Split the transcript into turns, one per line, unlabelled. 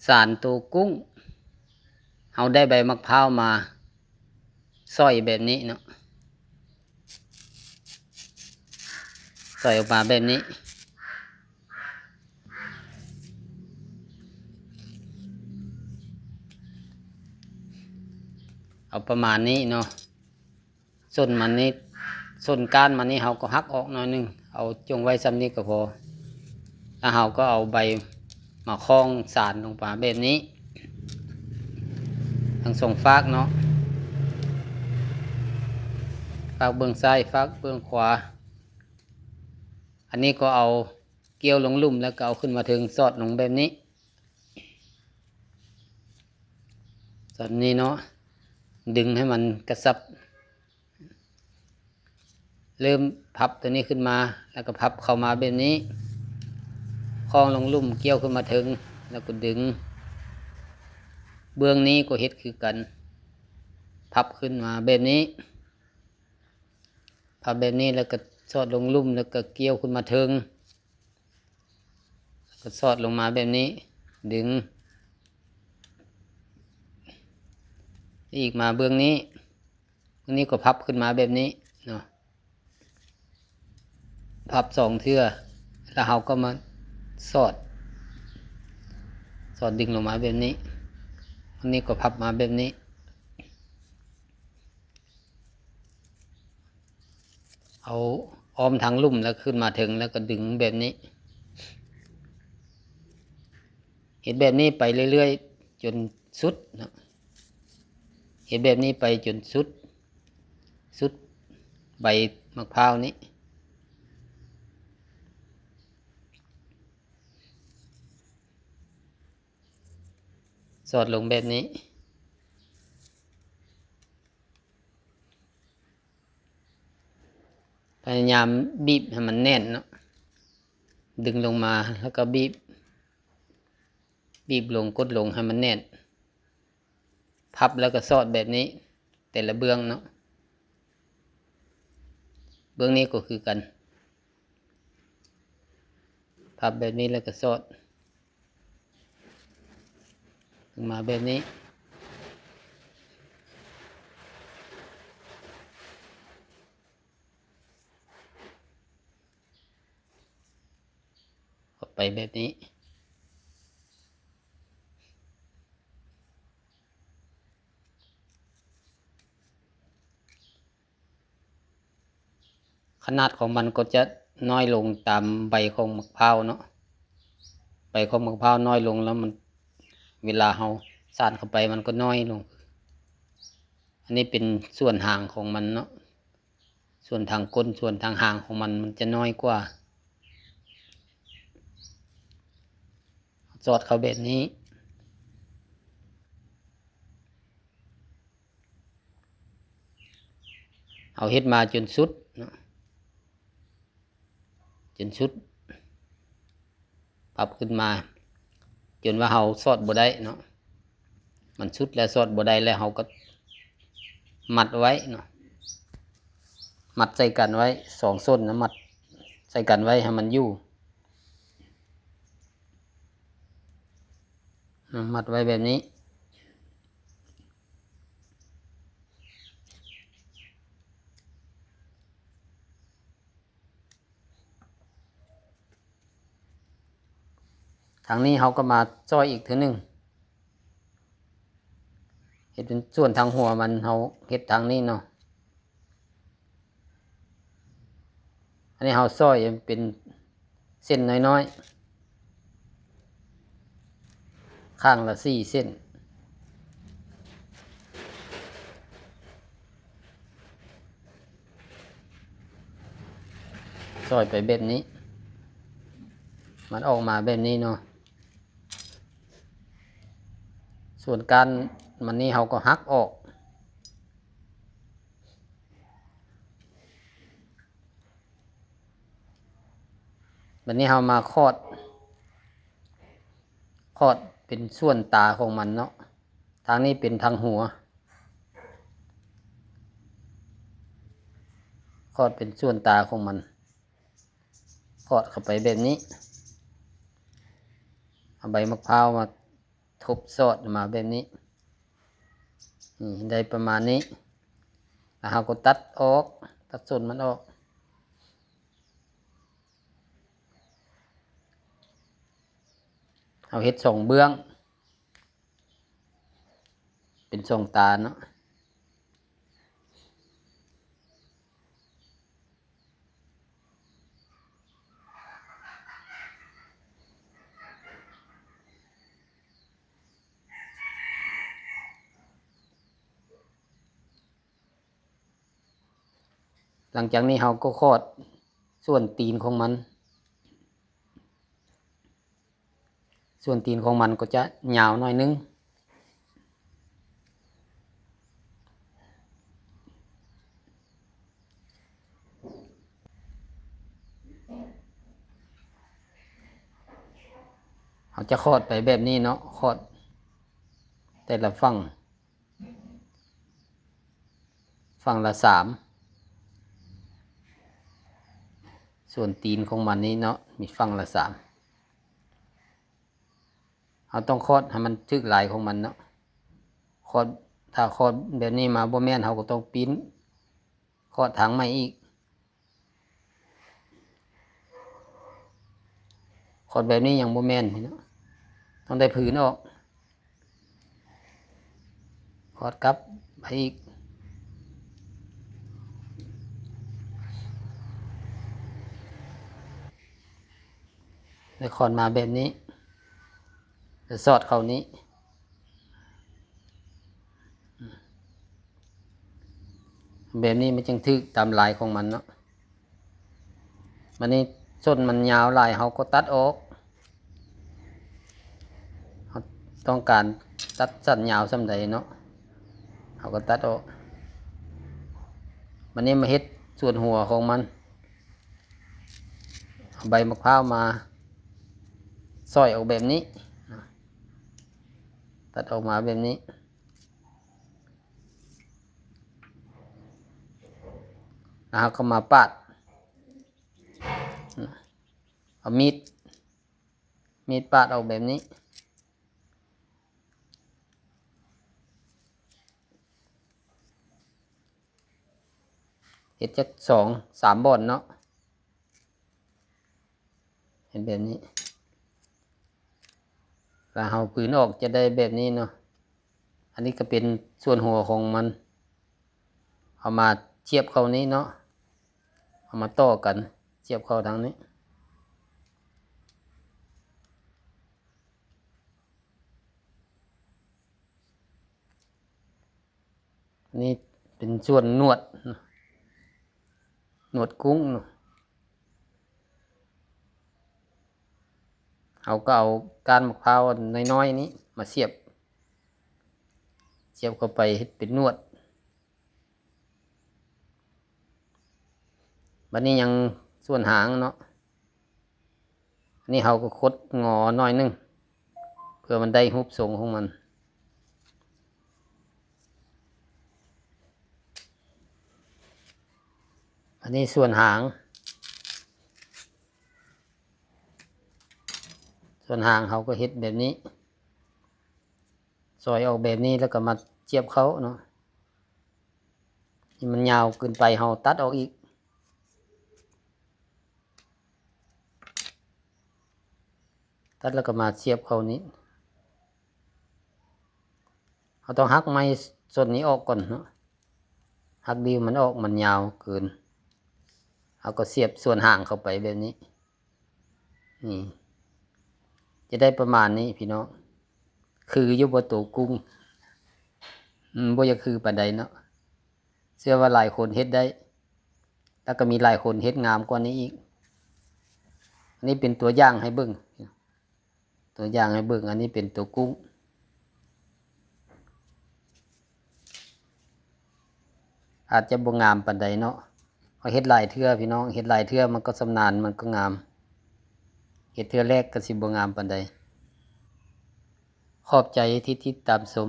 สารตัวกุ้งเอาได้ใบมะพร้าวมาซอยแบบนี้เนาะซอยออกมาแบบนี้เอาประมาณนี้เนาะส่วนมันนี้ส่วนก้านมันนี้เราก็หักออกหน่อยนึงเอาจงไว้ซ้ำนี้ก็พอแล้วเราก็เอาใบมาคล้องสารลงไปแบบนี้ทั้งสองฝากเนาะฝากเบื้องซ้ายฝากเบื้องขวาอันนี้ก็เอาเกี่ยวลงลุ่มแล้วก็เอาขึ้นมาถึงสอดลงแบบนี้สอดนี้เนาะดึงให้มันกระซับเริ่มพับตัวนี้ขึ้นมาแล้วก็พับเข้ามาแบบนี้คล้องลงลุ่มเกี่ยวขึ้นมาถึงแล้วก็ดึงเบื้องนี้ก็เฮ็ดคือกันพับขึ้นมาแบบนี้พับแบบนี้แล้วก็สอดลงลุ่มแล้วก็เกี่ยวขึ้นมาถึงก็สอดลงมาแบบนี้ดึงอีกมาเบื้องนี้ก็พับขึ้นมาแบบนี้เนาะพับสองเทื่อแล้วเราก็มาสอดดึงลงมาแบบนี้อันนี้ก็พับมาแบบนี้เอาอ้อมทางลุ่มแล้วขึ้นมาถึงแล้วก็ดึงแบบนี้เห็นแบบนี้ไปเรื่อยๆจนสุดนะเห็นแบบนี้ไปจนสุดใบมะพร้าวนี้สอดลงแบบนี้พยายามบีบให้มันแน่นเนาะดึงลงมาแล้วก็บีบลงกดลงให้มันแน่นพับแล้วก็สอดแบบนี้แต่ละเบื้องเนาะเบื้องนี้ก็คือกันพับแบบนี้แล้วก็สอดลงมาแบบนี้ไปแบบนี้ขนาดของมันก็จะน้อยลงตามใบของมะพร้าวเนาะใบของมะพร้าวน้อยลงแล้วมันเวลาเราสานเข้าไปมันก็น้อยลงอันนี้เป็นส่วนห่างของมันเนาะส่วนทางก้นส่วนทางห่างของมันจะน้อยกว่าสอดเข้าแบบนี้เอาเฮ็ดมาจนสุดเนาะจนสุดพับขึ้นมาจนว่าเราสอดบ่ได้เนาะมันสุดแล้วสอดบ่ได้แล้วเราก็มัดไว้เนาะมัดใส่กันไว้สองส้นนะมัดใส่กันไว้ให้มันอยู่มัดไว้แบบนี้ทางนี้เขาก็มาจ้อยอีกทีหนึ่งเห็ดเป็นส่วนทางหัวมันเขาเห็ดทางนี้เนาะอันนี้เขาซอยเป็นเส้นน้อยๆข้างละ4 เส้นซอยไปแบบนี้มันออกมาแบบนี้เนาะส่วนการมันนี่เขาก็หักออกแบบนี้เขามาคอดเป็นส่วนตาของมันเนาะทางนี้เป็นทางหัวคอดเป็นส่วนตาของมันคอดเข้าไปแบบนี้เอาใบมะพร้าวมา ทบสอดมาแบบนี้นี่ได้ประมาณนี้แล้วเราก็ตัดออกตัดส่วนมันออกเอาเฮ็ดส่งเบื้องเป็นส่งตาเนาะหลังจากนี้เราก็คอดส่วนตีนของมันส่วนตีนของมันก็จะยาวหน่อยนึงเราจะคอดไปแบบนี้เนาะคอดแต่ละฝั่งละ3ส่วนตีนของมันนี้เนาะมีฝั่งละ3เราต้องคอดให้มันทึกลายของมันเนาะคอดถ้าคอดแบบนี้มาบ่แม่นเราก็ต้องปิ้นคอดทางใหม่อีกคอดแบบนี้ยังบ่แม่นเนาะต้องได้ผืนออกคอดกลับไปอีกแล้วคอดมาแบบนี้จะสอดเข้านี้แบบนี้มันจึงทึกตามลายของมันเนาะมันนี้ส้นมันยาวลายเราก็ตัดออกเราต้องการตัดสั้นยาวส่ำใดเนาะเราก็ตัดออกมันนี้มาเฮ็ดส่วนหัวของมันเอาใบมะพร้าวมาซอยออกแบบนี้ตัดออกมาแบบนี้แล้วเราก็มาปาดเอามีดปาดออกแบบนี้เฮ็ดจัก2-3บ่อนเนาะเห็นแบบนี้แล้วเอาผืนออกจะได้แบบนี้เนาะอันนี้ก็เป็นส่วนหัวของมันเอามาเทียบเข้านี้เนาะเอามาต่อกันเทียบเข้าทางนี้นี่เป็นส่วนหนวดกุ้งเราก็เอาก้านมะพร้าวน้อยๆนี้มาเสียบเข้าไปให้เป็นนวดบัดนี้ยังส่วนหางเนาะนี่เราก็คดงอหน่อยนึงเพื่อมันได้รูปทรงของมันอันนี้ส่วนหางเขาก็เฮ็ดแบบนี้ซอยออกแบบนี้แล้วก็มาเจียบเขาเนาะนี่มันยาวเกินไปเราตัดออกอีกตัดแล้วก็มาเสียบเขานี้เราต้องหักไม้ส่วนนี้ออกก่อนเนาะหักดีมันออกมันยาวเกินเราก็เสียบส่วนห่างเข้าไปแบบนี้นี่จะได้ประมาณนี้พี่น้องคืออยู่บนตัวกุ้งบ่อยากคือปานใดเนาะเชื่อว่าหลายคนเฮ็ดได้แล้วก็มีหลายคนเฮ็ดงามกว่านี้อีกอันนี้เป็นตัวอย่างให้เบิ่งอันนี้เป็นตัวกุ้งอาจจะบ่งามปานใดเนาะพอเฮ็ดหลายเทื่อพี่น้องเฮ็ดหลายเทื่อมันก็ชำนาญมันก็งามเฮ็ดเทื่อแรกก็สิบ่งามปานใดขอบใจที่ติดตามชม